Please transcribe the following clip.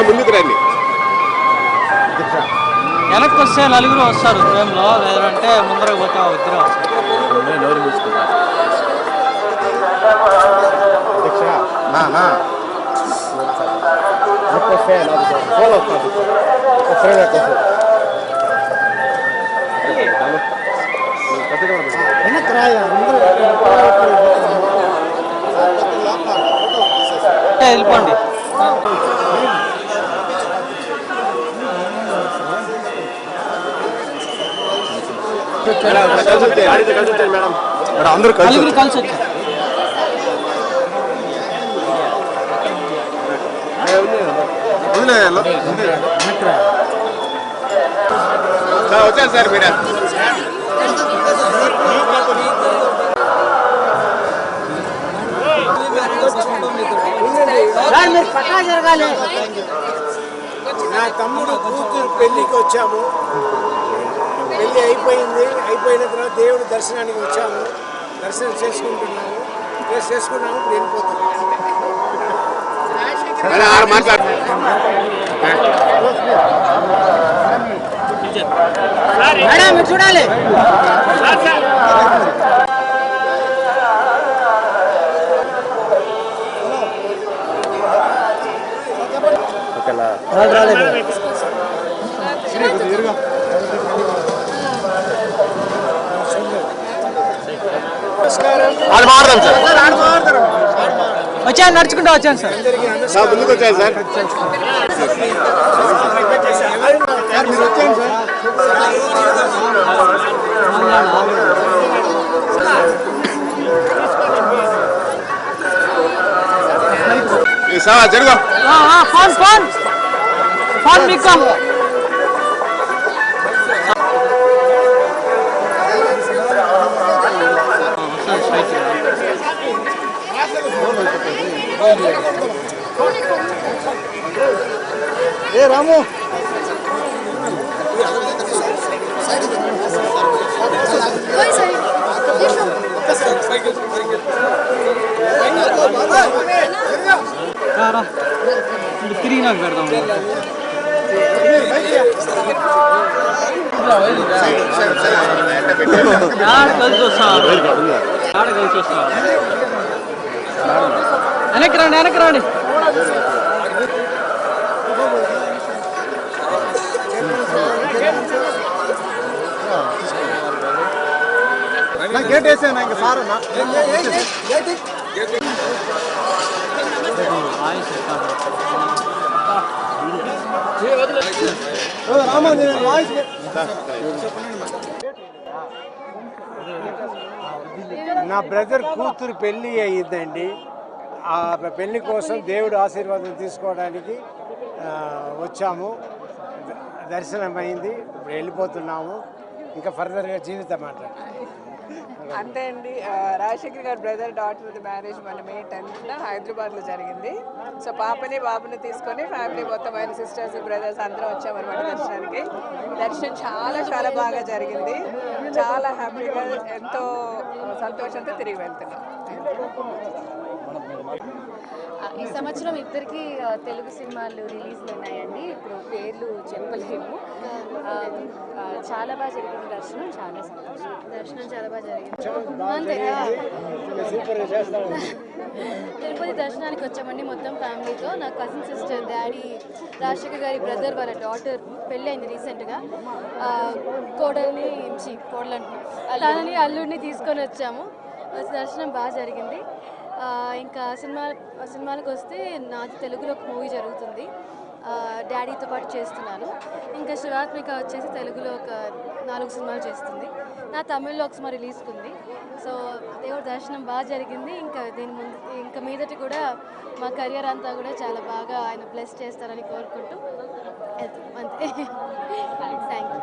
ముందుకు రండి. వెనక్కి వస్తే నలుగురు వస్తారు ఫ్రేమ్లో, లేదంటే ముందరకు పోతే ఇద్దరు వెళ్ళిపోండి. అందరూ కలిసి వచ్చారు. వచ్చారు సార్ మీరు. నా తమ్ముడు కూతురు పెళ్లికి వచ్చాము. పెళ్లి అయిపోయింది. అయిపోయిన తర్వాత దేవుడి దర్శనానికి వచ్చాము. దర్శనం చేసుకుంటున్నాము. చేసుకున్నాము. ఇప్పుడు వెళ్ళిపోతున్నాము. చూడాలి. వచ్చాను, నడుచుకుంటూ వచ్చాను సార్. ముందుకు వచ్చాను సార్. జరుగు. ఫోన్ ఫోన్ ఫోన్ మీకు ఏ రాము తిరిగి నాకు పెడదాం. కలిసి వస్తాను. కలిసి వస్తాను. వెనక్కి రండి, వెనక్కి రండి. గేట్ వేసాను ఇంకా సార్ నా బ్రదర్ కూతురు పెళ్ళి అయ్యిందండి. ఆ పెళ్లి కోసం దేవుడు ఆశీర్వాదం తీసుకోవడానికి వచ్చాము. దర్శనం అయింది. ఇప్పుడు వెళ్ళిపోతున్నాము. ఇంకా ఫర్దర్గా జీవితం మాట్లాడు అంతే అండి. రాజశేఖర్ గారి బ్రదర్ డాటర్ మ్యారేజ్ మన May 10th హైదరాబాద్లో జరిగింది. సో పాపని బాబుని తీసుకొని ఫ్యామిలీ మొత్తం ఆయన సిస్టర్స్ బ్రదర్స్ అందరం వచ్చామన్నమాట దర్శనానికి. దర్శనం చాలా చాలా బాగా జరిగింది. చాలా హ్యాపీగా ఎంతో సంతోషంతో తిరిగి వెళ్తున్నాం. ఈ సంవత్సరం ఇద్దరికి తెలుగు సినిమాలు రిలీజ్ ఉన్నాయండి. ఇప్పుడు పేర్లు చెప్పలేము. చాలా బాగా జరిగింది దర్శనం. చాలా సంతోషం. దర్శనం చాలా బాగా జరిగింది. తిరుపతి దర్శనానికి వచ్చామండి మొత్తం ఫ్యామిలీతో. నా కజిన్ సిస్టర్, డాడీ, రాజశేఖర్ గారి బ్రదర్ వాళ్ళ డాటర్ పెళ్ళి అయింది రీసెంట్గా. తనని అల్లుడిని తీసుకొని వచ్చాము. దర్శనం బాగా జరిగింది. ఇంకా సినిమాలకు వస్తే నాది తెలుగులో ఒక మూవీ జరుగుతుంది. డాడీతో పాటు చేస్తున్నాను. ఇంకా శివాత్మిక వచ్చేసి తెలుగులో ఒక 4 సినిమాలు చేస్తుంది. నా తమిళ్లో ఒక సినిమా రిలీజ్కి ఉంది. సో దేవుడి దర్శనం బాగా జరిగింది. ఇంకా మీదటి కూడా మా కెరియర్ అంతా కూడా చాలా బాగా ఆయన బ్లెస్ చేస్తారని కోరుకుంటూ అంతే. Thank you.